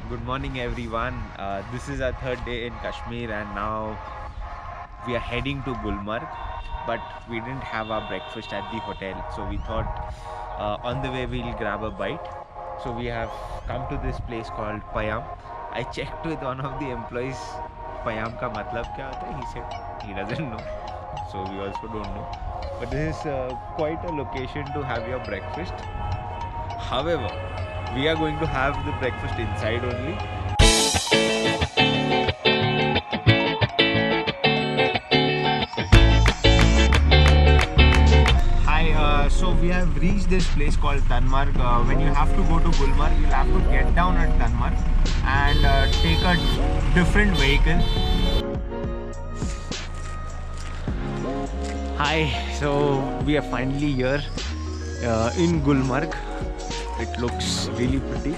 Good morning everyone. This is our third day in Kashmir and now we are heading to Gulmarg, but we didn't have our breakfast at the hotel, so we thought on the way we'll grab a bite. So we have come to this place called Payam. I checked with one of the employees Payam ka matlab kya hota hai. He said he doesn't know, so we also don't know, but this is quite a location to have your breakfast. However, we are going to have the breakfast inside only. Hi, so we have reached this place called Tanmarg. When you have to go to Gulmarg, you'll have to get down at Tanmarg and take a different vehicle. Hi, so we are finally here in Gulmarg. It looks really pretty.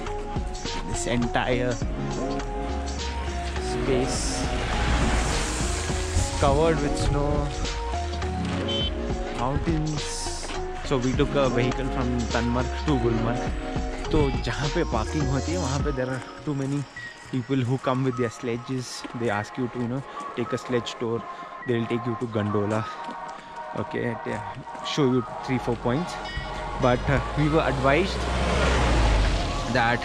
This entire space is covered with snow, mountains. So we took a vehicle from Tanmarg to Gulmarg. तो जहाँ पे parking होती है वहाँ पे there are too many people who come with their sledges. They ask you to take a sledge tour. They'll take you to gondola. Okay, show you 3-4 points. But we were advised that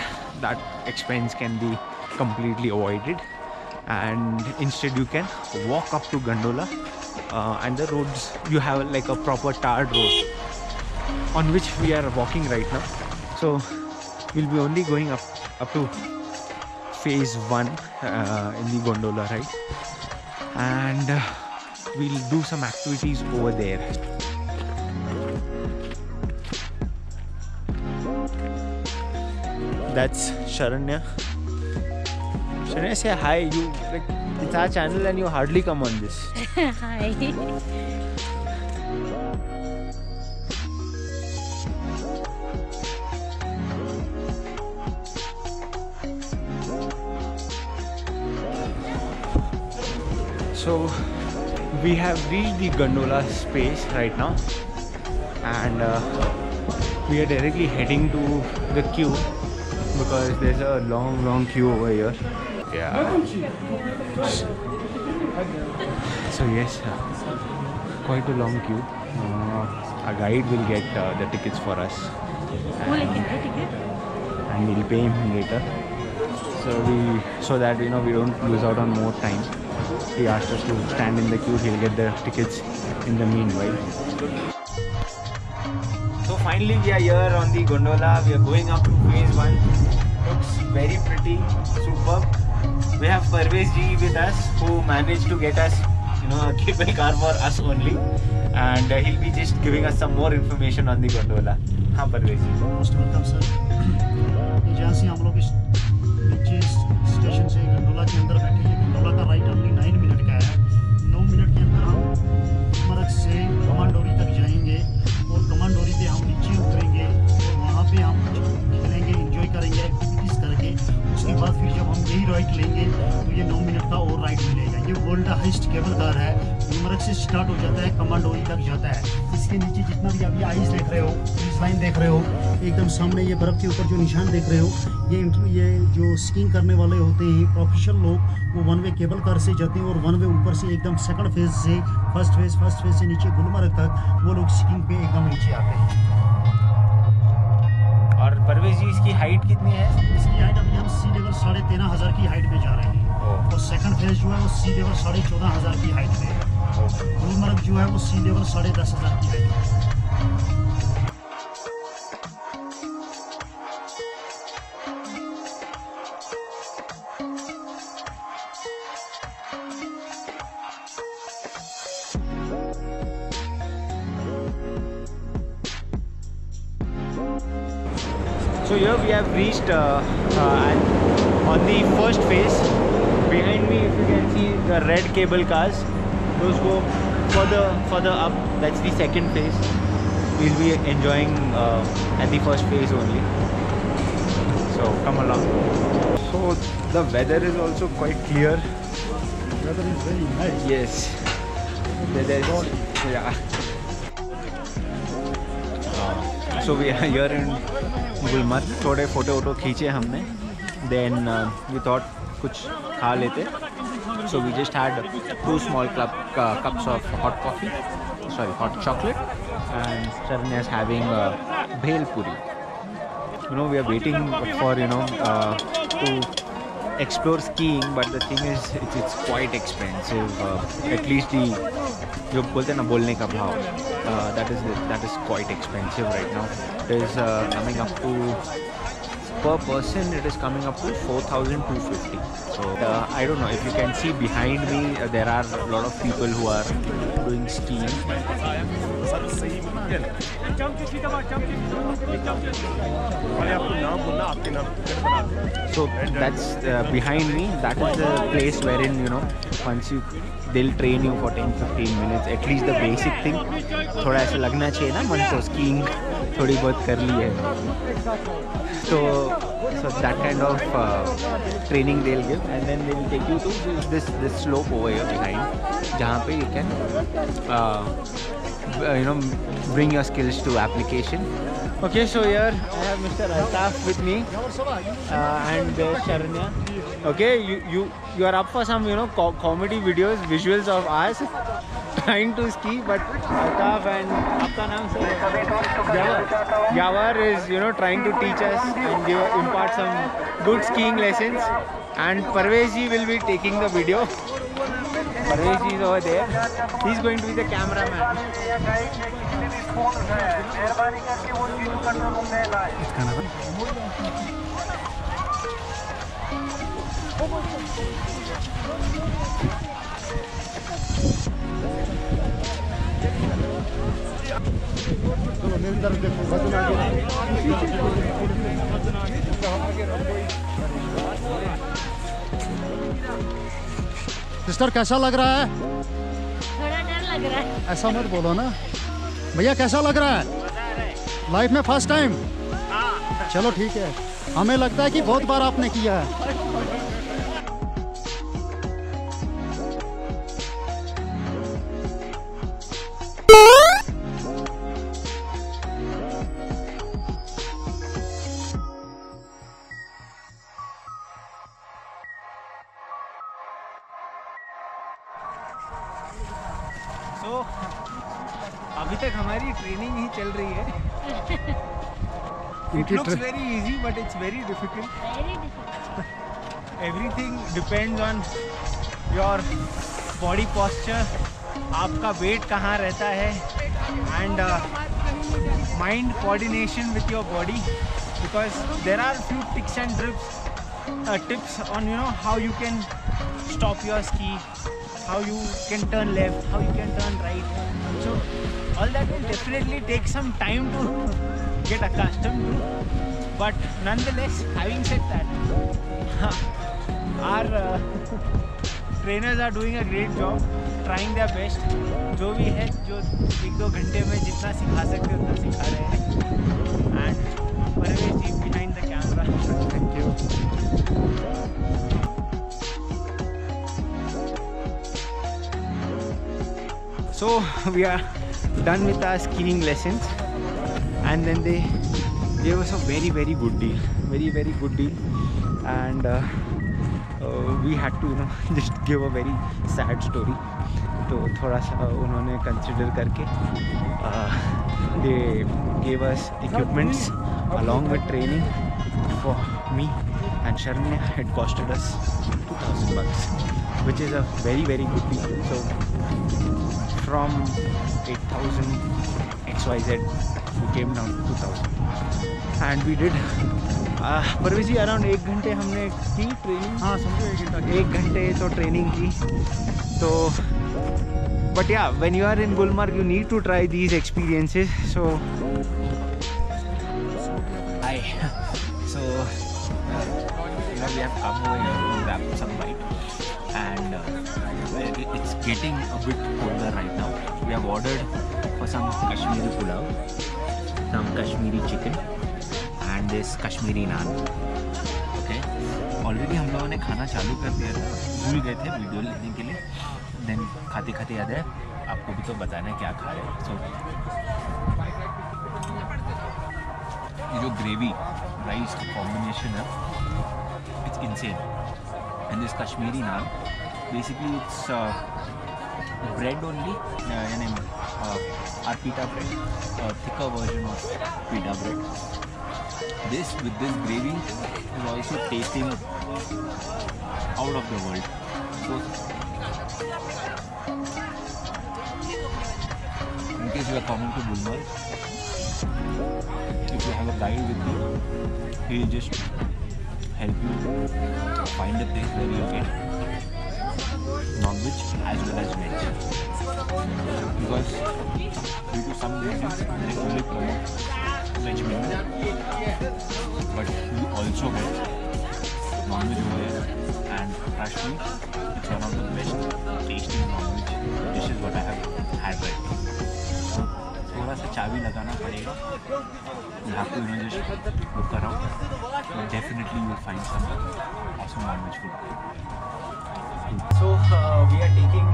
expense can be completely avoided, and instead you can walk up to gondola, and the roads, you have like a proper tarred road on which we are walking right now. So we'll be only going up to phase 1 in the gondola ride, and we'll do some activities over there. That's Sharanya. Sharanya, say hi. It's our channel and you hardly come on this. Hi. So we have reached the gondola space right now, and we are directly heading to the queue because there's a long queue over here. Yeah. So yes, quite a long queue. Our guide will get the tickets for us, and we'll pay him later. So that we don't lose out on more time. He asked us to stand in the queue. He'll get the tickets in the meanwhile. So finally we are here on the gondola. We are going up to phase 1. Looks very pretty, superb. We have Parvez ji with us, who managed to get us a cable car for us only, and he'll be just giving us some more information on the gondola. हाँ Parvez ji. Most welcome sir. जहाँ से हम लोग इस नीचे station से gondola के अंदर बैठे हैं। गंडोला का राइड ओनली 9 मिनट का है। 9 मिनट के अंदर हम गुलमर्ग से कमांडोरी तक जाएंगे, और कमांडोरी पे हम नीचे उतरेंगे और वहाँ पे हम खेलेंगे, एंजॉय करेंगे एक्टिविटीज़ करके। उसके बाद फिर जब हम यही राइड लेंगे तो ये 9 मिनट का और राइड मिलेगा। ये वर्ल्ड हाईएस्ट केबल कार है। गुलमर्ग से स्टार्ट हो जाता है, कमांडोरी तक जाता है। इसके नीचे जितना भी अभी आइस देख रहे हो, फ्रीज लाइन देख रहे हो, एकदम सामने ये बर्फ़ के ऊपर जो निशान देख रहे हो, ये जो स्कीइंग करने वाले होते हैं प्रोफेशनल लोग, वो 1 वे केबल कार से जाते हैं और 1 वे ऊपर से एकदम सेकंड फेज से फर्स्ट फेज से नीचे गुलमर्ग तक वो लोग स्कीइंग पे एकदम नीचे आते हैं। और परवेज जी, इसकी हाइट कितनी है? इसकी हाइट अभी हम सी लेवल 13,500 की हाइट पे जा रहे हैं, और सेकंड फेज जो है वो सी लेवल 14,500 की हाइट पे है। गुलमर्ग जो है वो सी लेवल 10,500 की हाइट पे है। So here we have reached on the first phase. Behind me, if you can see the red cable cars, those go further up. That's the second phase. We'll be enjoying at the first phase only. So come along. So the weather is also quite clear. The weather is very nice. Yes. Weather is, yeah. So we are here in Gulmarg. थोड़े photo खींचे हमने, Then we thought कुछ खा लेते. So we just had 2 small cups of hot coffee, hot chocolate, and Sharanya is having bhel puri. You know, we are waiting for to explore skiing, but the thing is it's quite expensive. At least the जो बोलते हैं ना बोलने का भाव, that is quite expensive right now. It is coming up to, per person it is coming up to 4,250. So I don't know if you can see behind me, there are a lot of people who are doing skiing. So that's behind me, that is the place wherein once they'll train you for 10-15 minutes, at least the basic thing. थोड़ा ऐसा लगना चाहिए ना मन को skiing थोड़ी बहुत कर ली है. So that kind of training they'll give, and then they'll take you to this slope over here behind, जहाँ पे you can bring your skills to application. Okay, so here I have Mr. Altaf with me and Sharanya. Okay, you are up for some comedy videos, visuals of us trying to ski, but Altaf and आपका नाम sir Yawar is trying to teach us and impart some good skiing lessons, and Parvez ji will be taking the video. Parvez ji is over there. He's going to be the cameraman. चलो मेरी तरफ देखो, वजन sister कैसा लग रहा है? थोड़ा डर लग रहा है. ऐसा मत बोलो ना भैया, कैसा लग रहा है? लाइफ में फर्स्ट टाइम? चलो ठीक है, हमें लगता है कि बहुत बार आपने किया है. So, अभी तक हमारी ट्रेनिंग ही चल रही है. It looks very easy, but it's very difficult. Very difficult. Everything depends on your body posture. आपका weight कहाँ रहता है, and mind coordination with your body, because there are few tips and tips on how you can stop your ski, how you can turn left, how you can turn right. So all that will definitely take some time to get accustomed to, but nonetheless, having said that, our trainers are doing a great job, trying their best. जो भी है, जो 1-2 घंटे में जितना सिखा सकते उतना सिखा रहे हैं. And Parvez ji behind the camera. Thank you. So we are done with our skiing lessons, and then they gave us a very good deal, very good deal, and we had to just give a very sad story. तो थोड़ा सा उन्होंने consider करके they gave us equipments along with training for me and Sharanya. It costed us $2,000, which is a very good deal. So from 8,000 XYZ we came down to 2,000, and we did Parvesh ji around 1 घंटे हमने की training. हाँ समझो 1 घंटे तो training की. तो but yeah, when you are in Gulmarg, you need to try these experiences. So we have come over here to grab some bite, and it's getting a bit colder right now. We have ordered for some Kashmiri pulao, some Kashmiri chicken, and this Kashmiri naan. Okay, already हम लोगों ने खाना चालू कर दिया था, भूल गए थे वीडियो लेने के लिए. देन खाते खाते याद है आपको भी तो बताना है क्या खा रहे हैं. सो ये जो ग्रेवी राइस का कॉम्बिनेशन है insane. And this Kashmiri naan, basically it's bread only, our pita bread, a thicker version of pita bread. This with this gravy is also tasting out of the world. So, in case you are coming to Gulmarg, if you have a guide with you, he will just help you find a place where you get non-veg as well as veg. Because due to some reasons they only promote veg menu, but we also get non-veg over here, and trust me, it's one of the best tasting non-veg dishes what I have had right now. थोड़ा सा चाबी लगाना पड़ेगा. You have to just look around, but definitely you will find some awesome non-veg food. So we are taking.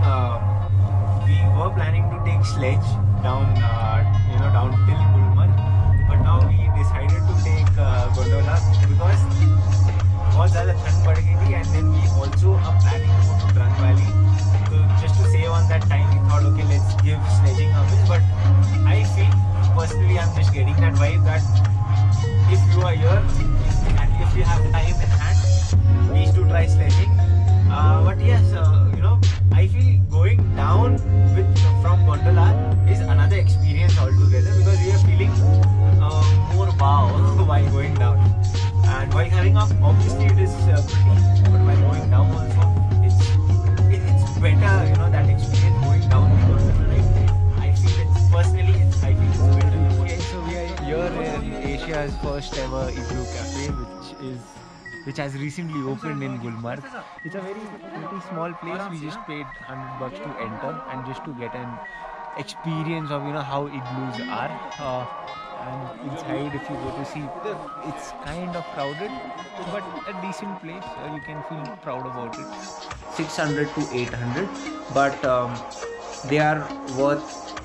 We were planning to take sledge down, down till Gulmarg, but now we decided to take gondola because बहुत ज़्यादा ठंड पड़ गई थी, and then we also are planning to go to Trunk Valley. So just to save on that time, we thought, okay, let's give sledging a miss. But I feel personally, I'm just getting that vibe that if you are here and if you have time in hand, please do try sledging. But yes, I feel going down from gondola is another experience altogether, because we are feeling more wow while going down. And while coming up, obviously it is pretty, but while going down also, it's better, that experience going down the gondola, right? I feel it's personally, I feel it's better. Okay, so we are here in Asia's first ever igloo cafe, which has recently opened in Gulmarg. It's a very small place. We just paid $100 to enter and just to get an experience of how igloos are. And inside, if you go to see, it's kind of crowded, but a decent place. You can feel proud about it. 600 to 800, but they are worth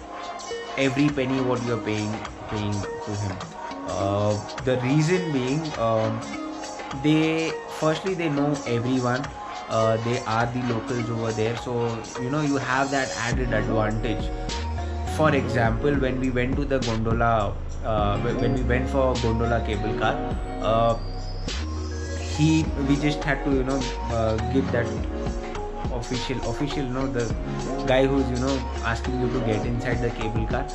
every penny what you are paying to him. The reason being, they know everyone. They are the locals over there, so you have that added advantage. For example, when we went to the gondola, when we went for gondola cable car, we just had to give that official the guy who's asking you to get inside the cable car,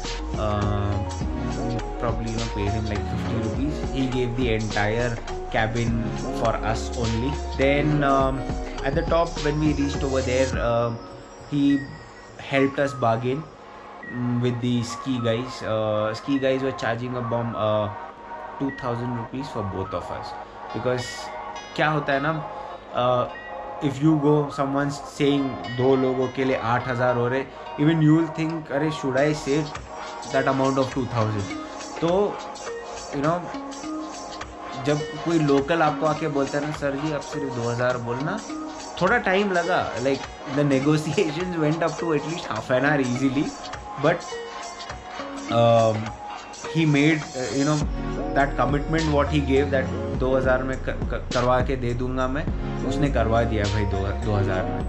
probably paid him like 50 rupees. He gave the entire cabin for us only. Then at the top, when we reached over there, he helped us bargain with the ski guys. Ski guys were charging a bomb 2,000 rupees for both of us, because क्या होता है ना, if you go, someone's saying 2 लोगों के लिए 8,000 हो रहे, even you will think, अरे should I save that amount of 2,000? तो जब कोई लोकल आपको आके बोलता है ना, सर जी आप सिर्फ 2,000 बोलना, थोड़ा टाइम लगा, like the negotiations went up to at least half an hour easily, but he made that commitment what he gave, that 2,000 में करवा के दे दूंगा मैं, उसने करवा दिया भाई 2,000 में.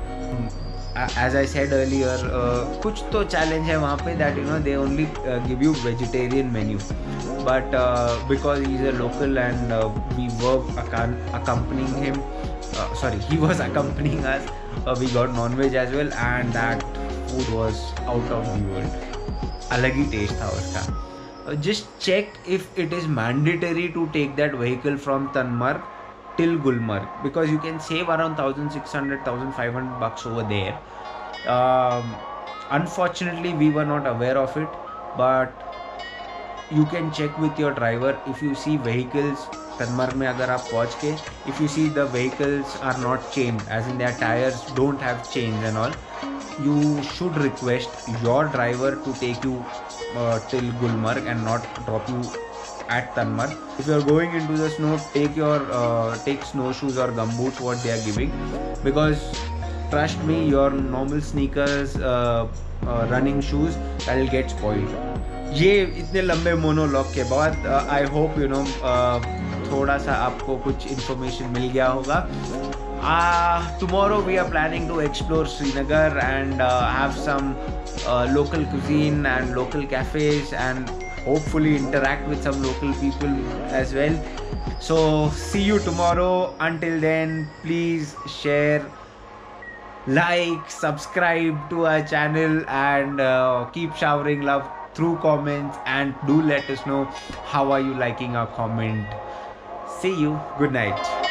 As I said earlier, कुछ तो challenge है वहाँ पे, that they only give you vegetarian menu, but because he is a local and we were accompanying him, he was accompanying us, we got non-veg as well, and that food was out of the world. अलग ही taste था उसका. Just check if it is mandatory to take that vehicle from Tanmarg till Gulmarg, because you can save around 1,600-1,500 bucks over there. Unfortunately, we were not aware of it, but you can check with your driver. If you see vehicles Tanmarg में अगर आप पहुँच के, if you see the vehicles are not chained, as in their tires don't have chains and all, you should request your driver to take you till Gulmarg and not drop you at Tanmarg. If you are going into the snow, take snowshoes or gumboots what they are giving, because trust me, your normal sneakers, running shoes, that will get spoiled. ये इतने लंबे monologue के बाद I hope थोड़ा सा आपको कुछ information मिल गया होगा. Tomorrow we are planning to explore Srinagar and have some local cuisine and local cafes and hopefully interact with some local people as well. So see you tomorrow. Until then, please share, like, subscribe to our channel and keep showering love through comments, and do let us know how are you liking our comment. See you. Good night.